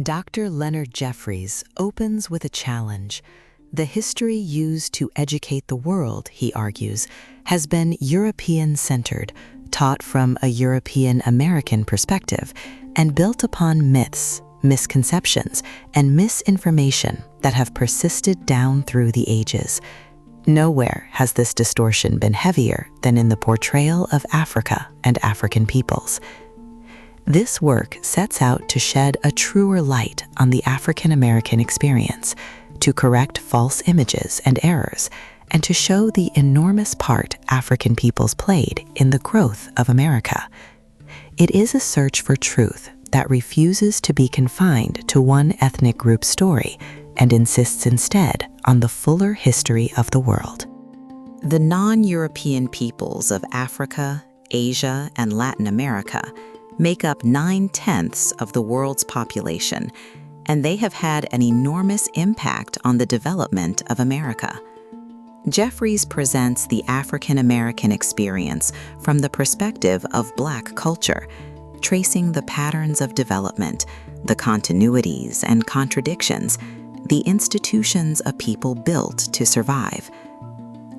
Dr. Leonard Jeffries opens with a challenge. The history used to educate the world, he argues, has been European-centered, taught from a European-American perspective, and built upon myths, misconceptions, and misinformation that have persisted down through the ages. Nowhere has this distortion been heavier than in the portrayal of Africa and African peoples. This work sets out to shed a truer light on the African American experience, to correct false images and errors, and to show the enormous part African peoples played in the growth of America. It is a search for truth that refuses to be confined to one ethnic group's story and insists instead on the fuller history of the world. The non-European peoples of Africa, Asia, and Latin America make up 9/10 of the world's population, and they have had an enormous impact on the development of America. Jeffries presents the African American experience from the perspective of Black culture, tracing the patterns of development, the continuities and contradictions, the institutions a people built to survive.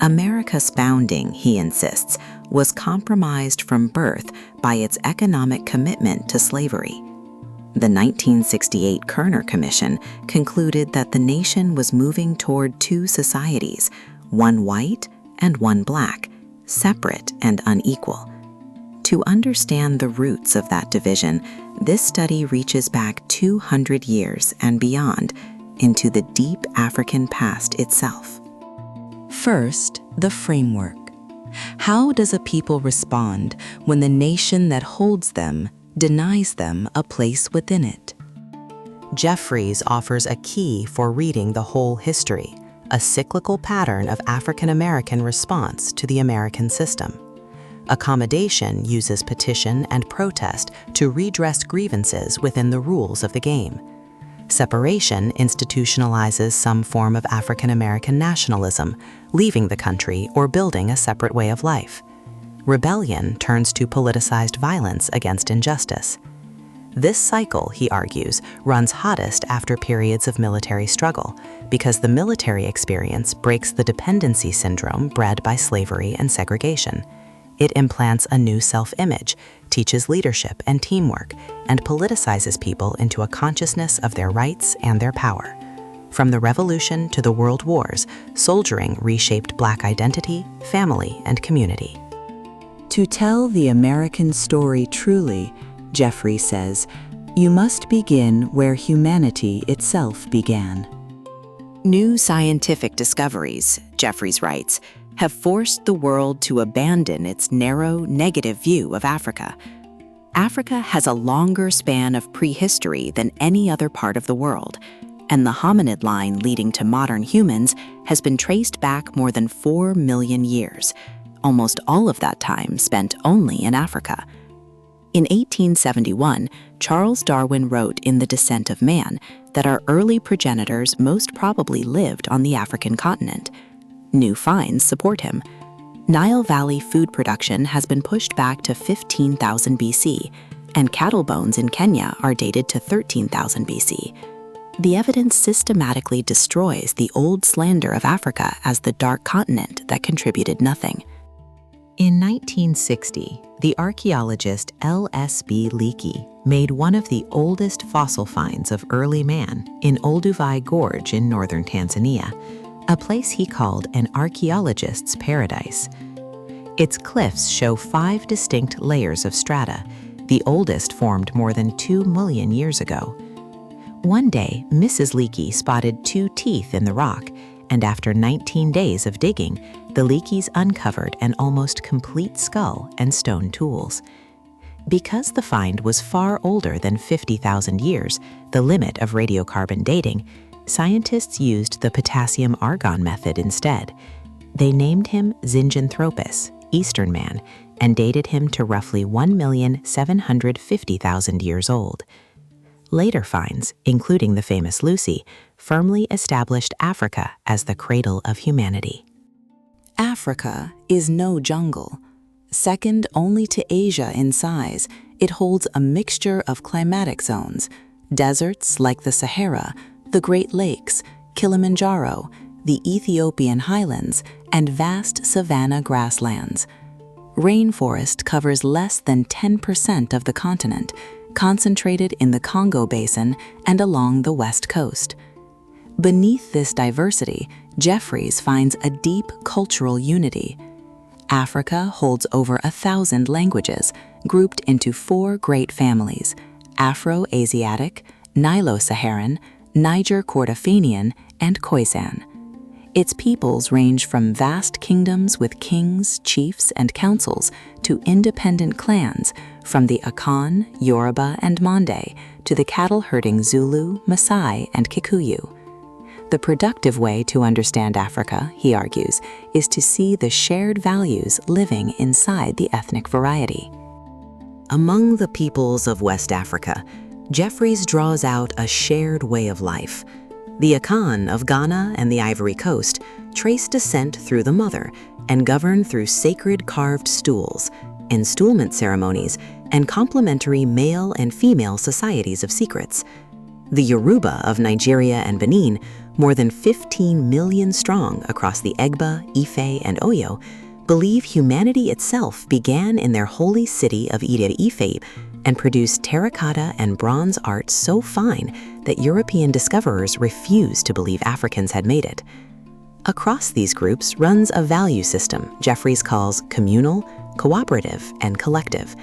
America's founding, he insists, was compromised from birth by its economic commitment to slavery. The 1968 Kerner Commission concluded that the nation was moving toward two societies, one white and one black, separate and unequal. To understand the roots of that division, this study reaches back 200 years and beyond into the deep African past itself. First, the framework. How does a people respond when the nation that holds them denies them a place within it? Jeffries offers a key for reading the whole history, a cyclical pattern of African American response to the American system. Accommodation uses petition and protest to redress grievances within the rules of the game. Separation institutionalizes some form of African American nationalism, leaving the country or building a separate way of life. Rebellion turns to politicized violence against injustice. This cycle, he argues, runs hottest after periods of military struggle, because the military experience breaks the dependency syndrome bred by slavery and segregation. It implants a new self-image, teaches leadership and teamwork, and politicizes people into a consciousness of their rights and their power. From the Revolution to the World Wars, soldiering reshaped Black identity, family, and community. To tell the American story truly, Jeffrey says, you must begin where humanity itself began. New scientific discoveries, Jeffries writes, have forced the world to abandon its narrow, negative view of Africa. Africa has a longer span of prehistory than any other part of the world, and the hominid line leading to modern humans has been traced back more than 4 million years, almost all of that time spent only in Africa. In 1871, Charles Darwin wrote in The Descent of Man that our early progenitors most probably lived on the African continent. New finds support him. Nile Valley food production has been pushed back to 15,000 BC, and cattle bones in Kenya are dated to 13,000 BC. The evidence systematically destroys the old slander of Africa as the dark continent that contributed nothing. In 1960, the archaeologist L.S.B. Leakey made one of the oldest fossil finds of early man in Olduvai Gorge in northern Tanzania, a place he called an archaeologist's paradise. Its cliffs show 5 distinct layers of strata, the oldest formed more than 2 million years ago. One day, Mrs. Leakey spotted 2 teeth in the rock, and after 19 days of digging, the Leakeys uncovered an almost complete skull and stone tools. Because the find was far older than 50,000 years, the limit of radiocarbon dating, scientists used the potassium-argon method instead. They named him Zinjanthropus, Eastern Man, and dated him to roughly 1,750,000 years old. Later finds, including the famous Lucy, firmly established Africa as the cradle of humanity. Africa is no jungle. Second only to Asia in size, it holds a mixture of climatic zones, deserts like the Sahara, the Great Lakes, Kilimanjaro, the Ethiopian highlands, and vast savanna grasslands. Rainforest covers less than 10% of the continent, concentrated in the Congo Basin and along the west coast. Beneath this diversity, Jeffries finds a deep cultural unity. Africa holds over 1,000 languages, grouped into 4 great families: Afro-Asiatic, Nilo-Saharan, Niger-Kordofanian, and Khoisan. Its peoples range from vast kingdoms with kings, chiefs, and councils to independent clans, from the Akan, Yoruba, and Mande to the cattle-herding Zulu, Maasai, and Kikuyu. The productive way to understand Africa, he argues, is to see the shared values living inside the ethnic variety. Among the peoples of West Africa, Jeffries draws out a shared way of life. The Akan of Ghana and the Ivory Coast trace descent through the mother and govern through sacred carved stools, enstoolment ceremonies, and complementary male and female societies of secrets. The Yoruba of Nigeria and Benin, more than 15 million strong across the Egba, Ife, and Oyo, believe humanity itself began in their holy city of Ire-Ife and produced terracotta and bronze art so fine that European discoverers refused to believe Africans had made it. Across these groups runs a value system Jeffries calls communal, cooperative, and collective.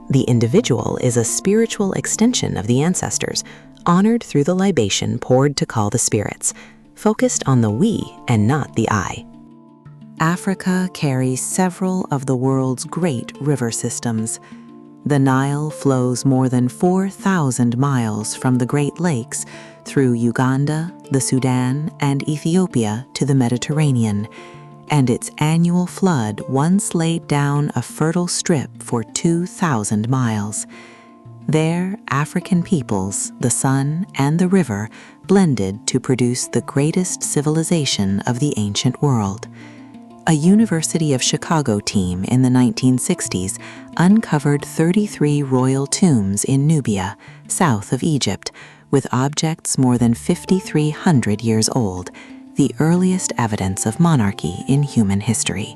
The individual is a spiritual extension of the ancestors, honored through the libation poured to call the spirits, focused on the we and not the I. Africa carries several of the world's great river systems. The Nile flows more than 4,000 miles from the Great Lakes through Uganda, the Sudan, and Ethiopia to the Mediterranean, and its annual flood once laid down a fertile strip for 2,000 miles. There, African peoples, the sun and the river, blended to produce the greatest civilization of the ancient world. A University of Chicago team in the 1960s uncovered 33 royal tombs in Nubia, south of Egypt, with objects more than 5,300 years old, the earliest evidence of monarchy in human history.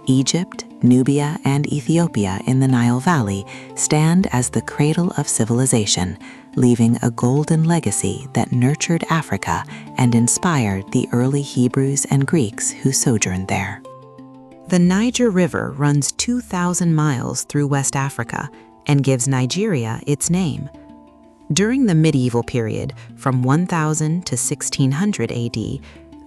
Egypt, Nubia, and Ethiopia in the Nile Valley stand as the cradle of civilization, leaving a golden legacy that nurtured Africa and inspired the early Hebrews and Greeks who sojourned there. The Niger River runs 2,000 miles through West Africa and gives Nigeria its name. During the medieval period, from 1000 to 1600 AD,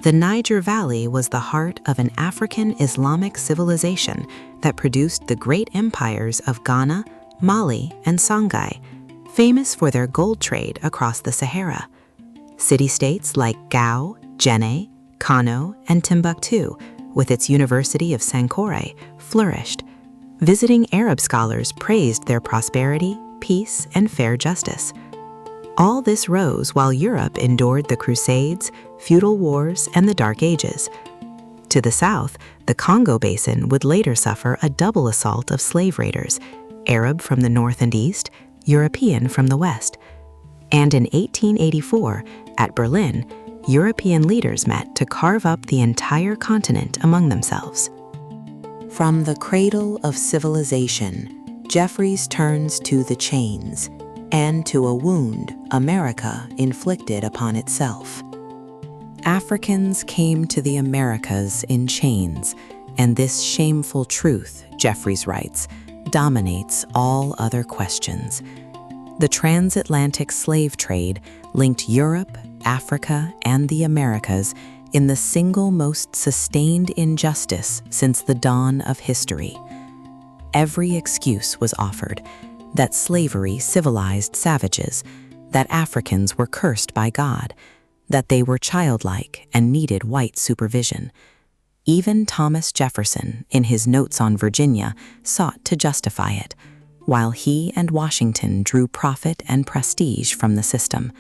the Niger Valley was the heart of an African Islamic civilization that produced the great empires of Ghana, Mali, and Songhay, famous for their gold trade across the Sahara. City-states like Gao, Djenné, Kano, and Timbuktu, with its University of Sankore, flourished. Visiting Arab scholars praised their prosperity, peace, and fair justice. All this rose while Europe endured the Crusades, feudal wars, and the Dark Ages. To the south, the Congo Basin would later suffer a double assault of slave raiders, Arab from the north and east, European from the west. And in 1884, at Berlin, European leaders met to carve up the entire continent among themselves. From the cradle of civilization, Jeffries turns to the chains and to a wound America inflicted upon itself. Africans came to the Americas in chains, and this shameful truth, Jeffries writes, dominates all other questions. The transatlantic slave trade linked Europe, Africa, and the Americas in the single most sustained injustice since the dawn of history. Every excuse was offered: that slavery civilized savages, that Africans were cursed by God, that they were childlike and needed white supervision. Even Thomas Jefferson, in his Notes on Virginia, sought to justify it, while he and Washington drew profit and prestige from the system.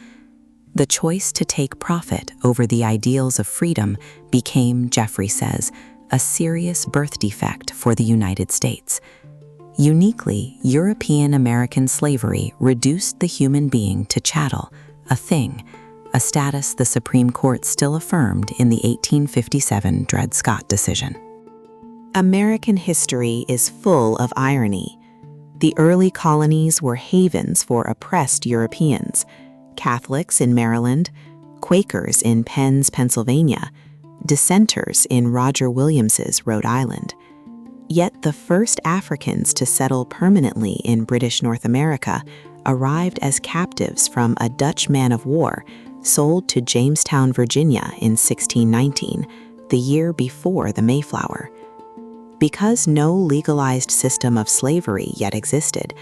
The choice to take profit over the ideals of freedom became, Jeffries says, a serious birth defect for the United States. Uniquely, European American slavery reduced the human being to chattel, a thing, a status the Supreme Court still affirmed in the 1857 Dred Scott decision. American history is full of irony. The early colonies were havens for oppressed Europeans, Catholics in Maryland, Quakers in Penn's Pennsylvania, dissenters in Roger Williams's Rhode Island. Yet the first Africans to settle permanently in British North America arrived as captives from a Dutch man-of-war sold to Jamestown, Virginia in 1619, the year before the Mayflower. Because no legalized system of slavery yet existed,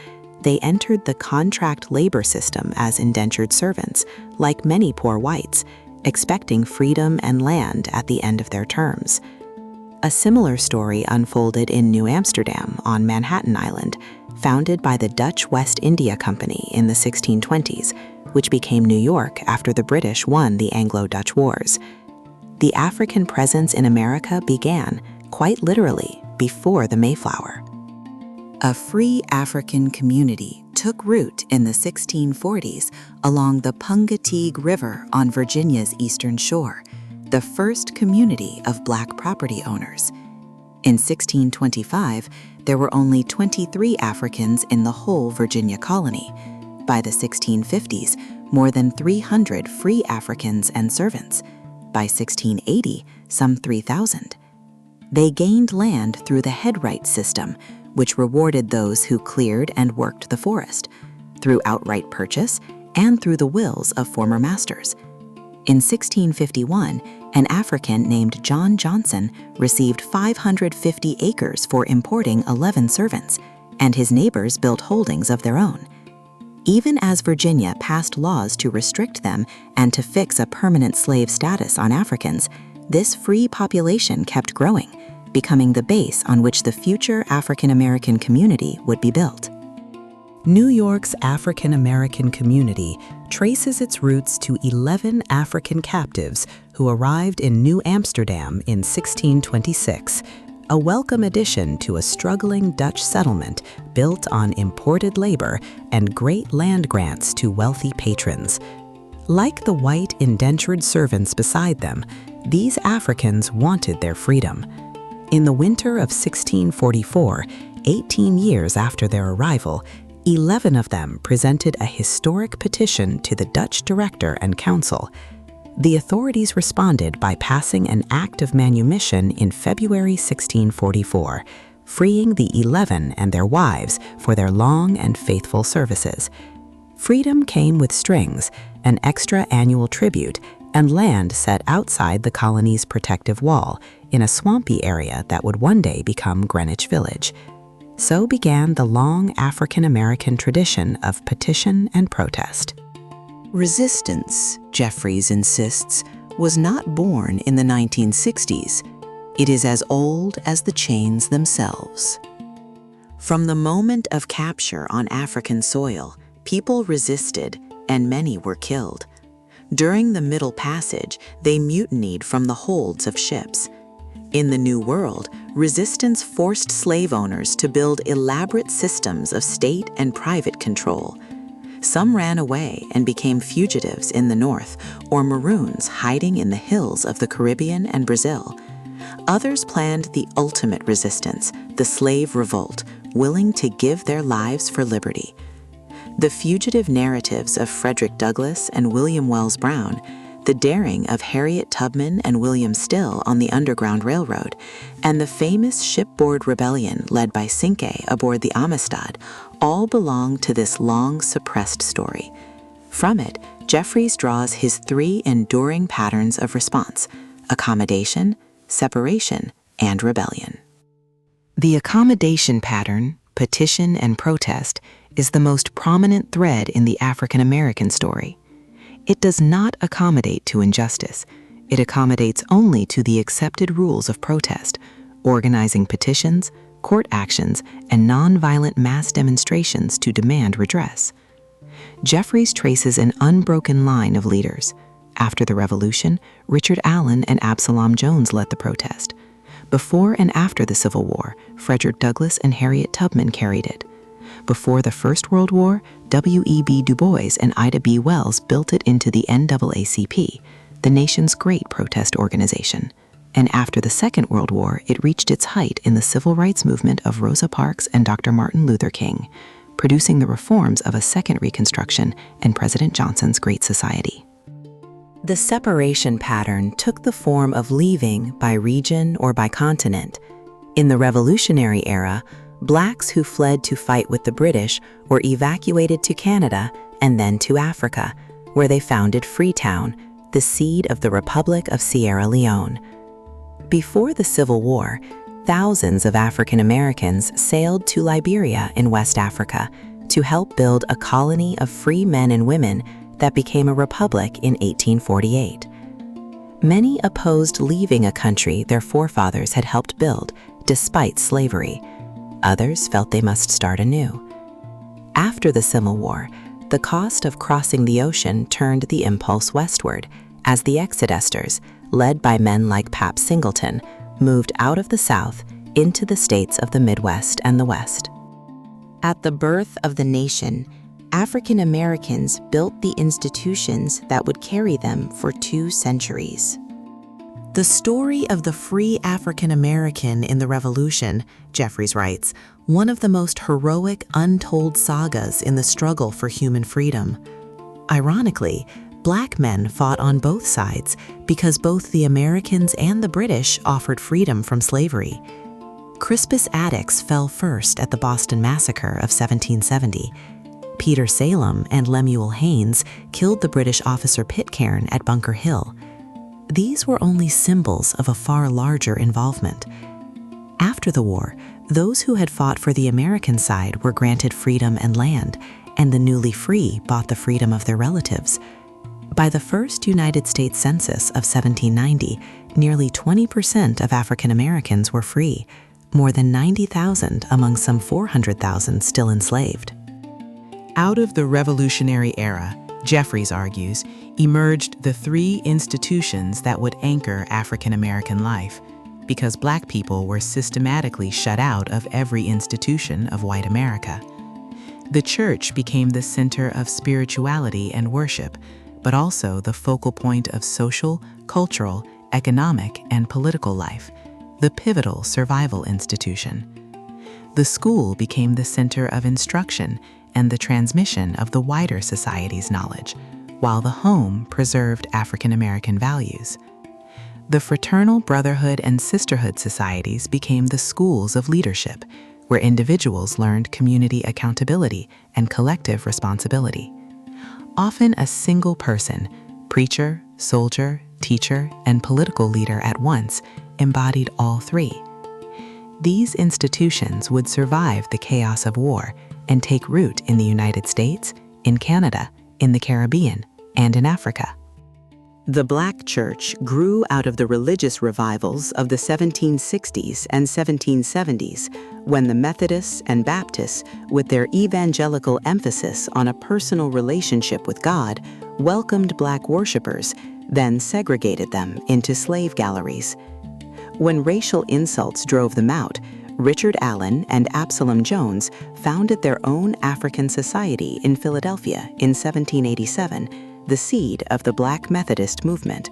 they entered the contract labor system as indentured servants, like many poor whites, expecting freedom and land at the end of their terms. A similar story unfolded in New Amsterdam on Manhattan Island, founded by the Dutch West India Company in the 1620s, which became New York after the British won the Anglo-Dutch Wars. The African presence in America began, quite literally, before the Mayflower. A free African community took root in the 1640s along the Pungateague River on Virginia's eastern shore, the first community of Black property owners. In 1625, there were only 23 Africans in the whole Virginia colony. By the 1650s, more than 300 free Africans and servants. By 1680, some 3,000. They gained land through the headright system, which rewarded those who cleared and worked the forest, through outright purchase and through the wills of former masters. In 1651, an African named John Johnson received 550 acres for importing 11 servants, and his neighbors built holdings of their own. Even as Virginia passed laws to restrict them and to fix a permanent slave status on Africans, this free population kept growing, becoming the base on which the future African American community would be built. New York's African American community traces its roots to 11 African captives who arrived in New Amsterdam in 1626, a welcome addition to a struggling Dutch settlement built on imported labor and great land grants to wealthy patrons. Like the white indentured servants beside them, these Africans wanted their freedom. In the winter of 1644, 18 years after their arrival, 11 of them presented a historic petition to the Dutch Director and Council. The authorities responded by passing an Act of Manumission in February 1644, freeing the 11 and their wives for their long and faithful services. Freedom came with strings, an extra annual tribute, and land set outside the colony's protective wall in a swampy area that would one day become Greenwich Village. So began the long African American tradition of petition and protest. Resistance, Jeffries insists, was not born in the 1960s. It is as old as the chains themselves. From the moment of capture on African soil, people resisted, and many were killed. During the Middle Passage, they mutinied from the holds of ships. In the New World, resistance forced slave owners to build elaborate systems of state and private control. Some ran away and became fugitives in the North, or maroons hiding in the hills of the Caribbean and Brazil. Others planned the ultimate resistance, the slave revolt, willing to give their lives for liberty. The fugitive narratives of Frederick Douglass and William Wells Brown, the daring of Harriet Tubman and William Still on the Underground Railroad, and the famous shipboard rebellion led by Songhay aboard the Amistad all belong to this long-suppressed story. From it, Jeffries draws his three enduring patterns of response: accommodation, separation, and rebellion. The accommodation pattern, petition, and protest is the most prominent thread in the African American story. It does not accommodate to injustice. It accommodates only to the accepted rules of protest, organizing petitions, court actions, and nonviolent mass demonstrations to demand redress. Jeffries traces an unbroken line of leaders. After the Revolution, Richard Allen and Absalom Jones led the protest. Before and after the Civil War, Frederick Douglass and Harriet Tubman carried it. Before the First World War, W.E.B. Du Bois and Ida B. Wells built it into the NAACP, the nation's great protest organization. And after the Second World War, it reached its height in the civil rights movement of Rosa Parks and Dr. Martin Luther King, producing the reforms of a second Reconstruction and President Johnson's Great Society. The separation pattern took the form of leaving by region or by continent. In the Revolutionary era, Blacks who fled to fight with the British were evacuated to Canada and then to Africa, where they founded Freetown, the seed of the Republic of Sierra Leone. Before the Civil War, thousands of African Americans sailed to Liberia in West Africa to help build a colony of free men and women that became a republic in 1848. Many opposed leaving a country their forefathers had helped build, despite slavery. Others felt they must start anew. After the Civil War, the cost of crossing the ocean turned the impulse westward, as the Exodusters, led by men like Pap Singleton, moved out of the South into the states of the Midwest and the West. At the birth of the nation, African Americans built the institutions that would carry them for 2 centuries. The story of the free African American in the Revolution, Jeffries writes, one of the most heroic untold sagas in the struggle for human freedom. Ironically, Black men fought on both sides because both the Americans and the British offered freedom from slavery. Crispus Attucks fell first at the Boston Massacre of 1770. Peter Salem and Lemuel Haynes killed the British officer Pitcairn at Bunker Hill. These were only symbols of a far larger involvement. After the war, those who had fought for the American side were granted freedom and land, and the newly free bought the freedom of their relatives. By the first United States Census of 1790, nearly 20% of African Americans were free, more than 90,000 among some 400,000 still enslaved. Out of the Revolutionary era, Jeffries argues, emerged the 3 institutions that would anchor African American life, because Black people were systematically shut out of every institution of white America. The church became the center of spirituality and worship, but also the focal point of social, cultural, economic, and political life, the pivotal survival institution. The school became the center of instruction and the transmission of the wider society's knowledge, while the home preserved African American values. The fraternal brotherhood and sisterhood societies became the schools of leadership, where individuals learned community accountability and collective responsibility. Often a single person, preacher, soldier, teacher, and political leader at once, embodied all 3. These institutions would survive the chaos of war and take root in the United States, in Canada, in the Caribbean, and in Africa. The Black church grew out of the religious revivals of the 1760s and 1770s, when the Methodists and Baptists, with their evangelical emphasis on a personal relationship with God, welcomed Black worshipers, then segregated them into slave galleries. When racial insults drove them out, Richard Allen and Absalom Jones founded their own African Society in Philadelphia in 1787, the seed of the Black Methodist movement.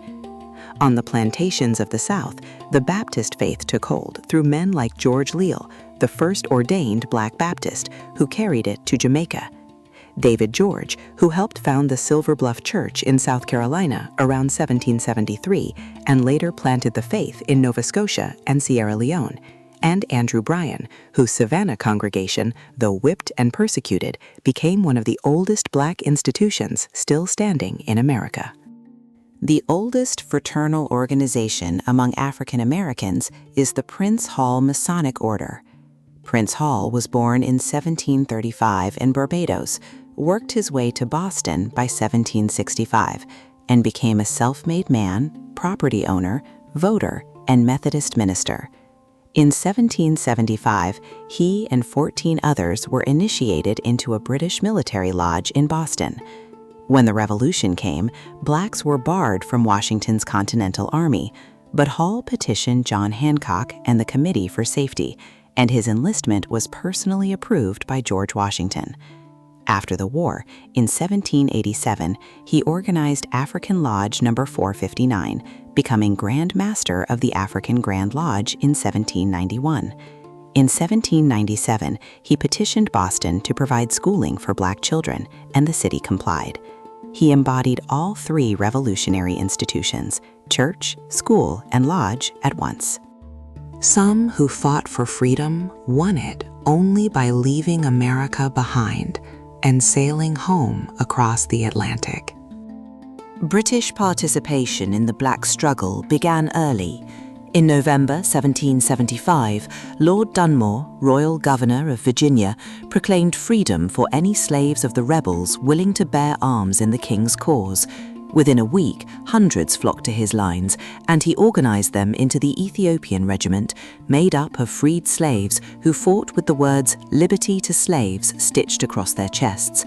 On the plantations of the South, the Baptist faith took hold through men like George Leal, the first ordained Black Baptist, who carried it to Jamaica. David George, who helped found the Silver Bluff Church in South Carolina around 1773 and later planted the faith in Nova Scotia and Sierra Leone, and Andrew Bryan, whose Savannah congregation, though whipped and persecuted, became one of the oldest Black institutions still standing in America. The oldest fraternal organization among African Americans is the Prince Hall Masonic Order. Prince Hall was born in 1735 in Barbados, worked his way to Boston by 1765, and became a self-made man, property owner, voter, and Methodist minister. In 1775, he and 14 others were initiated into a British military lodge in Boston. When the Revolution came, Blacks were barred from Washington's Continental Army, But Hall petitioned John Hancock and the Committee for Safety, and his enlistment was personally approved by George Washington. After the war, in 1787, he organized African Lodge No. 459, becoming Grand Master of the African Grand Lodge in 1791. In 1797, he petitioned Boston to provide schooling for black children, and the city complied. He embodied all three revolutionary institutions, church, school, and lodge, at once. Some who fought for freedom won it only by leaving America behind and sailing home across the Atlantic. British participation in the black struggle began early. In November 1775, Lord Dunmore, Royal Governor of Virginia, proclaimed freedom for any slaves of the rebels willing to bear arms in the King's cause. Within a week, hundreds flocked to his lines, and he organized them into the Ethiopian Regiment, made up of freed slaves who fought with the words "Liberty to Slaves" stitched across their chests.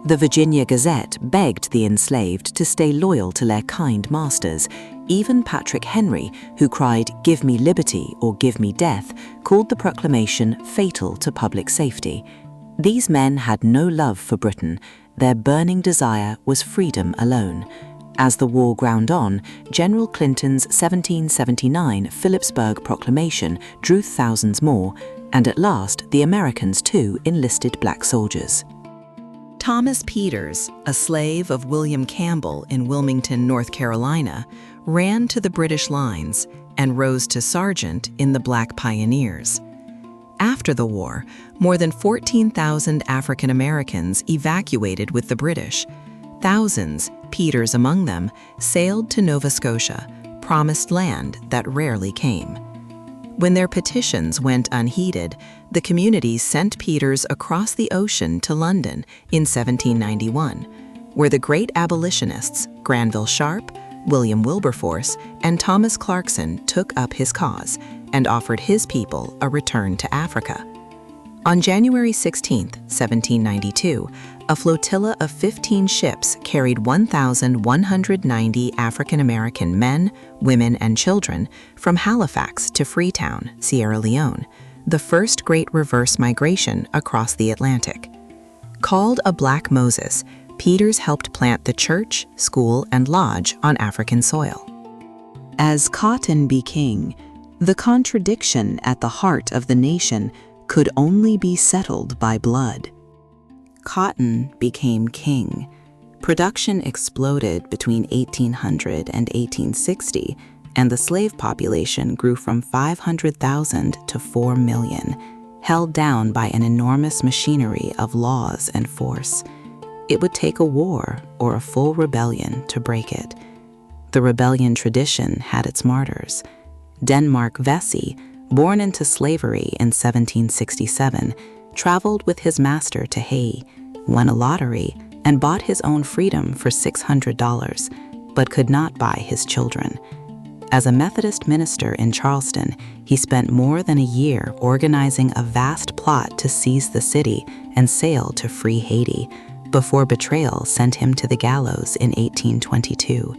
The Virginia Gazette begged the enslaved to stay loyal to their kind masters. Even Patrick Henry, who cried, "Give me liberty or give me death," called the proclamation fatal to public safety. These men had no love for Britain. Their burning desire was freedom alone. As the war ground on, General Clinton's 1779 Philipsburg Proclamation drew thousands more, and at last the Americans too enlisted black soldiers. Thomas Peters, a slave of William Campbell in Wilmington, North Carolina, ran to the British lines and rose to sergeant in the Black Pioneers. After the war, more than 14,000 African Americans evacuated with the British. Thousands, Peters among them, sailed to Nova Scotia, promised land that rarely came. When their petitions went unheeded, the communities sent Peters across the ocean to London in 1791, where the great abolitionists Granville Sharp, William Wilberforce, and Thomas Clarkson took up his cause and offered his people a return to Africa. On January 16, 1792, a flotilla of 15 ships carried 1,190 African American men, women, and children from Halifax to Freetown, Sierra Leone, the first great reverse migration across the Atlantic. Called a Black Moses, Peters helped plant the church, school, and lodge on African soil. As cotton be king, the contradiction at the heart of the nation could only be settled by blood. Cotton became king. Production exploded between 1800 and 1860, and the slave population grew from 500,000 to 4 million, held down by an enormous machinery of laws and force. It would take a war or a full rebellion to break it. The rebellion tradition had its martyrs. Denmark Vesey, born into slavery in 1767, traveled with his master to Hayti, won a lottery, and bought his own freedom for $600, but could not buy his children. As a Methodist minister in Charleston, he spent more than a year organizing a vast plot to seize the city and sail to free Haiti, before betrayal sent him to the gallows in 1822.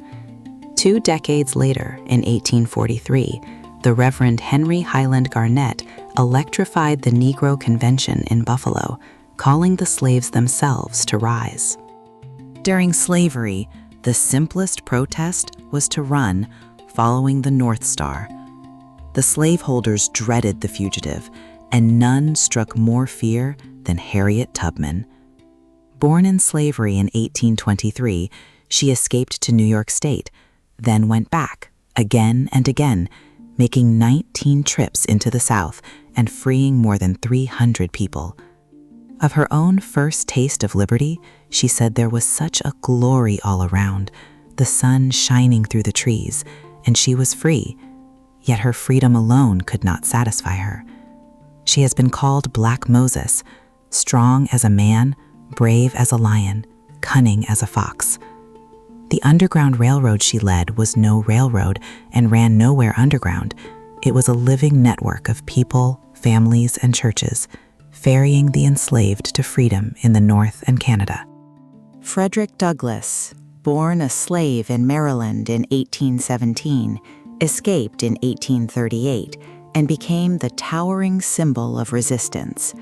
2 decades later, in 1843, the Reverend Henry Highland Garnett electrified the Negro Convention in Buffalo, calling the slaves themselves to rise. During slavery, the simplest protest was to run, following the North Star. The slaveholders dreaded the fugitive, and none struck more fear than Harriet Tubman. Born in slavery in 1823, she escaped to New York State, then went back, again and again, making 19 trips into the South and freeing more than 300 people. Of her own first taste of liberty, she said there was such a glory all around, the sun shining through the trees, and she was free, yet her freedom alone could not satisfy her. She has been called Black Moses, strong as a man, brave as a lion, cunning as a fox. The Underground Railroad she led was no railroad and ran nowhere underground. It was a living network of people, families, and churches, ferrying the enslaved to freedom in the North and Canada. Frederick Douglass, born a slave in Maryland in 1817, escaped in 1838 and became the towering symbol of resistance.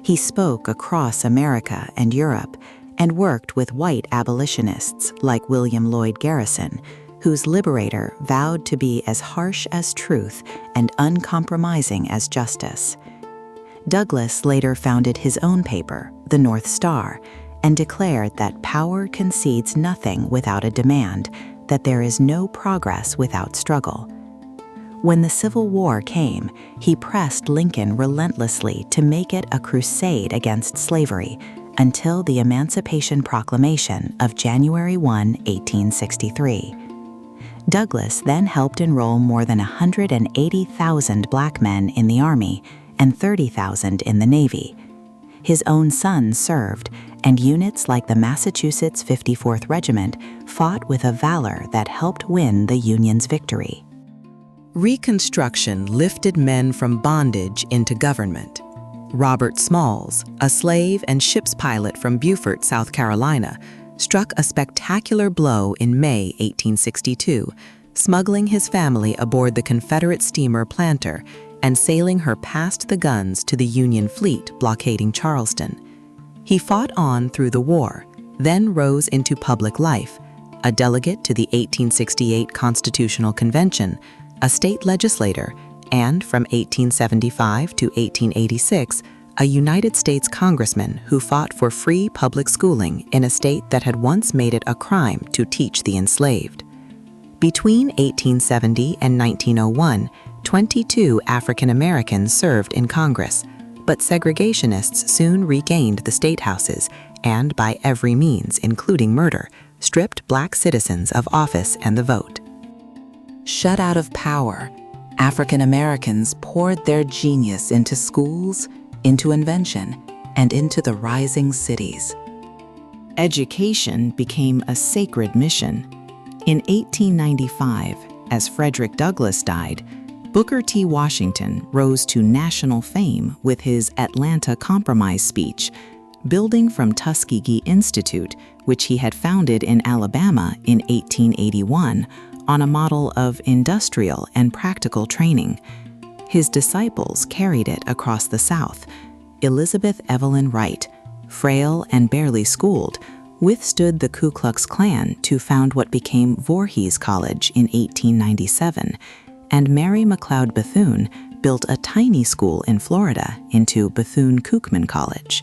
He spoke across America and Europe and worked with white abolitionists like William Lloyd Garrison, whose liberator vowed to be as harsh as truth and uncompromising as justice. Douglass later founded his own paper, the North Star, and declared that power concedes nothing without a demand, that there is no progress without struggle. When the Civil War came, he pressed Lincoln relentlessly to make it a crusade against slavery until the Emancipation Proclamation of January 1, 1863. Douglass then helped enroll more than 180,000 black men in the Army and 30,000 in the Navy. His own son served, and units like the Massachusetts 54th Regiment fought with a valor that helped win the Union's victory. Reconstruction lifted men from bondage into government. Robert Smalls, a slave and ship's pilot from Beaufort, South Carolina, struck a spectacular blow in May 1862, smuggling his family aboard the Confederate steamer Planter and sailing her past the guns to the Union fleet blockading Charleston. He fought on through the war, then rose into public life, a delegate to the 1868 Constitutional Convention, a state legislator, and from 1875 to 1886, a United States congressman who fought for free public schooling in a state that had once made it a crime to teach the enslaved. Between 1870 and 1901, 22 African Americans served in Congress, but segregationists soon regained the state houses and, by every means, including murder, stripped black citizens of office and the vote. Shut out of power, African Americans poured their genius into schools, into invention, and into the rising cities. Education became a sacred mission. In 1895, as Frederick Douglass died, Booker T. Washington rose to national fame with his Atlanta Compromise speech, building from Tuskegee Institute, which he had founded in Alabama in 1881, on a model of industrial and practical training. His disciples carried it across the South. Elizabeth Evelyn Wright, frail and barely schooled, withstood the Ku Klux Klan to found what became Voorhees College in 1897, and Mary McLeod Bethune built a tiny school in Florida into Bethune-Cookman College.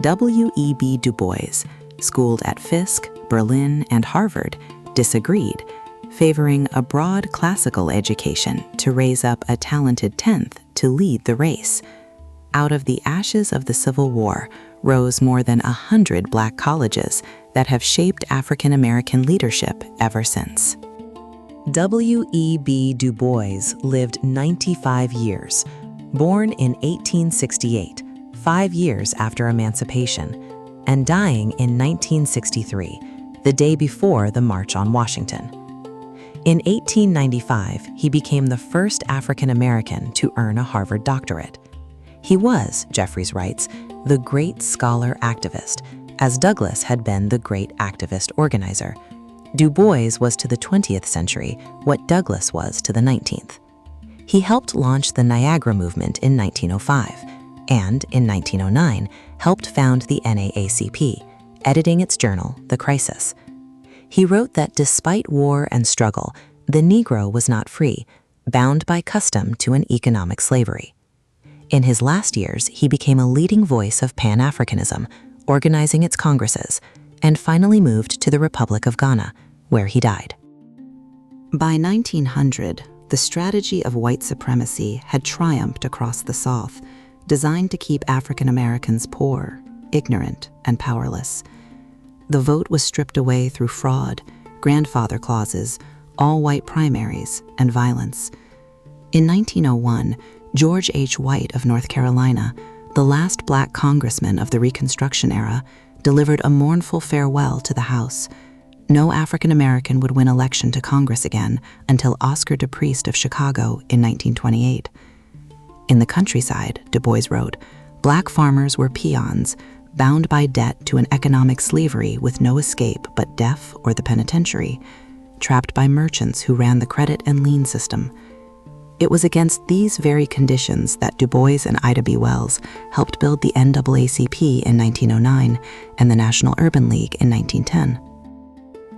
W.E.B. Du Bois, schooled at Fisk, Berlin, and Harvard, disagreed, favoring a broad classical education to raise up a talented 10th to lead the race. Out of the ashes of the Civil War rose more than 100 black colleges that have shaped African American leadership ever since. W.E.B. Du Bois lived 95 years, born in 1868, 5 years after emancipation, and dying in 1963, the day before the March on Washington. In 1895, he became the first African American to earn a Harvard doctorate. He was, Jeffries writes, the great scholar activist, as Douglass had been the great activist organizer. Du Bois was to the 20th century what Douglass was to the 19th. He helped launch the Niagara movement in 1905, and in 1909 helped found the NAACP, editing its journal, The Crisis. He wrote that despite war and struggle, the Negro was not free, bound by custom to an economic slavery. In his last years, he became a leading voice of Pan-Africanism, organizing its congresses, and finally moved to the Republic of Ghana, where he died. By 1900, the strategy of white supremacy had triumphed across the South, designed to keep African Americans poor, ignorant, and powerless. The vote was stripped away through fraud, grandfather clauses, all-white primaries, and violence. In 1901, George H. White of North Carolina, the last black congressman of the Reconstruction era, delivered a mournful farewell to the House. No African American would win election to Congress again until Oscar DePriest of Chicago in 1928. In the countryside, Du Bois wrote, black farmers were peons, bound by debt to an economic slavery with no escape but death or the penitentiary. trapped by merchants who ran the credit and lien system. It was against these very conditions that Du Bois and Ida B. Wells helped build the NAACP in 1909 and the National Urban League in 1910.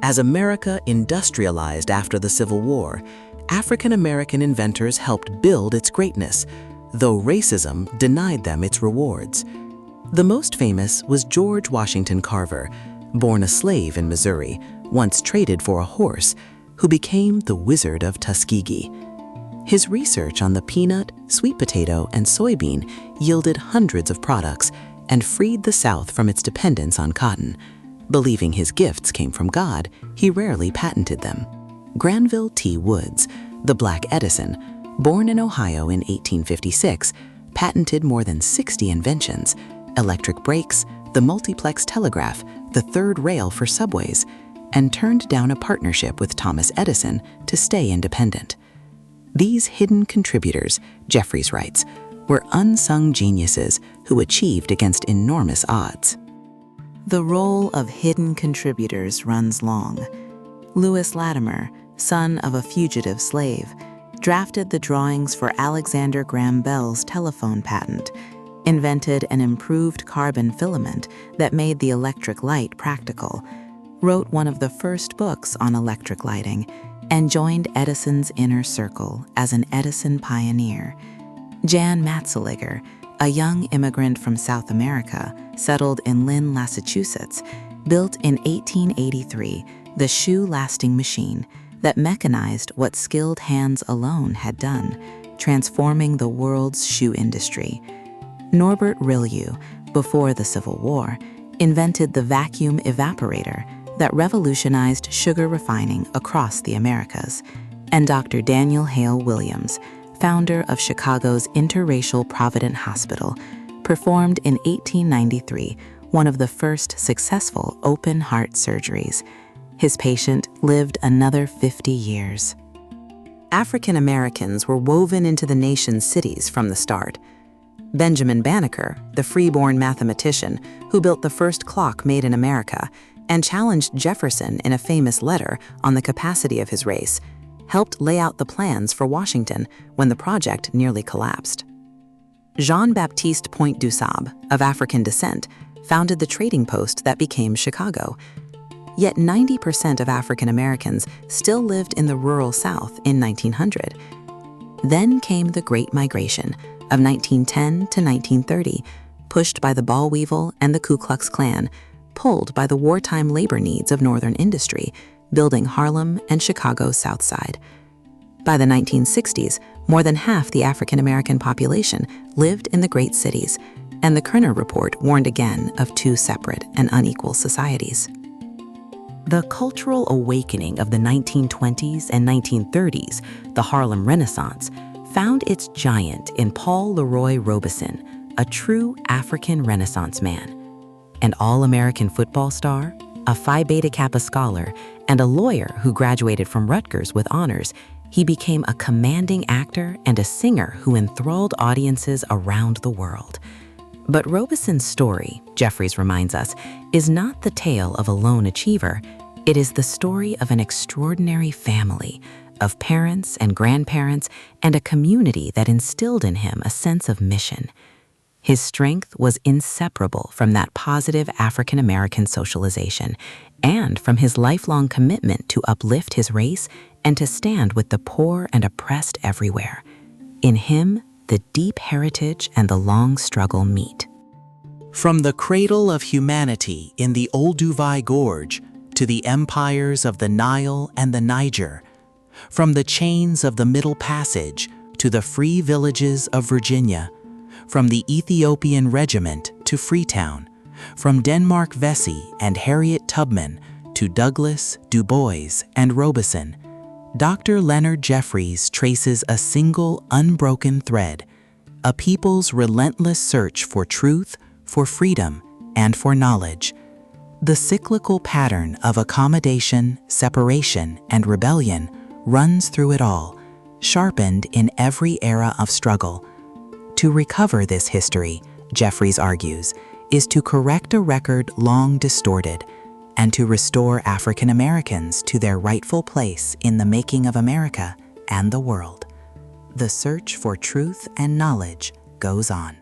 As America industrialized after the Civil War, African American inventors helped build its greatness, though racism denied them its rewards. The most famous was George Washington Carver, born a slave in Missouri, once traded for a horse, who became the Wizard of Tuskegee. His research on the peanut, sweet potato, and soybean yielded hundreds of products and freed the South from its dependence on cotton. Believing his gifts came from God, he rarely patented them. Granville T. Woods, the Black Edison, born in Ohio in 1856, patented more than 60 inventions: electric brakes, the multiplex telegraph, the third rail for subways, and turned down a partnership with Thomas Edison to stay independent. These hidden contributors, Jeffries writes, were unsung geniuses who achieved against enormous odds. The role of hidden contributors runs long. Lewis Latimer, son of a fugitive slave, drafted the drawings for Alexander Graham Bell's telephone patent, invented an improved carbon filament that made the electric light practical, wrote one of the first books on electric lighting, and joined Edison's inner circle as an Edison pioneer. Jan Matzeliger, a young immigrant from South America, settled in Lynn, Massachusetts, built in 1883 the shoe-lasting machine that mechanized what skilled hands alone had done, transforming the world's shoe industry. Norbert Rillieux, before the Civil War, invented the vacuum evaporator that revolutionized sugar refining across the Americas, and Dr. Daniel Hale Williams, founder of Chicago's interracial Provident Hospital, performed in 1893 one of the first successful open-heart surgeries. His patient lived another 50 years. African Americans were woven into the nation's cities from the start. Benjamin Banneker, the freeborn mathematician who built the first clock made in America and challenged Jefferson in a famous letter on the capacity of his race, helped lay out the plans for Washington when the project nearly collapsed. Jean-Baptiste Point du Sable, of African descent, founded the trading post that became Chicago. Yet 90% of African Americans still lived in the rural South in 1900. Then came the Great Migration of 1910 to 1930, pushed by the Boll Weevil and the Ku Klux Klan, pulled by the wartime labor needs of Northern industry, building Harlem and Chicago's South Side. By the 1960s, more than half the African American population lived in the great cities, and the Kerner Report warned again of two separate and unequal societies. The cultural awakening of the 1920s and 1930s, the Harlem Renaissance, found its giant in Paul Leroy Robeson, a true African Renaissance man. An all-American football star, a Phi Beta Kappa scholar, and a lawyer who graduated from Rutgers with honors, he became a commanding actor and a singer who enthralled audiences around the world. But Robeson's story, Jeffries reminds us, is not the tale of a lone achiever. It is the story of an extraordinary family, of parents and grandparents, and a community that instilled in him a sense of mission. His strength was inseparable from that positive African American socialization and from his lifelong commitment to uplift his race and to stand with the poor and oppressed everywhere. In him, the deep heritage and the long struggle meet. From the cradle of humanity in the Olduvai Gorge to the empires of the Nile and the Niger, from the chains of the Middle Passage to the free villages of Virginia, from the Ethiopian Regiment to Freetown, from Denmark Vesey and Harriet Tubman to Douglas, Du Bois, and Robeson, Dr. Leonard Jeffries traces a single unbroken thread, a people's relentless search for truth, for freedom, and for knowledge. The cyclical pattern of accommodation, separation, and rebellion runs through it all, sharpened in every era of struggle. To recover this history, Jeffries argues, is to correct a record long distorted, and to restore African Americans to their rightful place in the making of America and the world. The search for truth and knowledge goes on.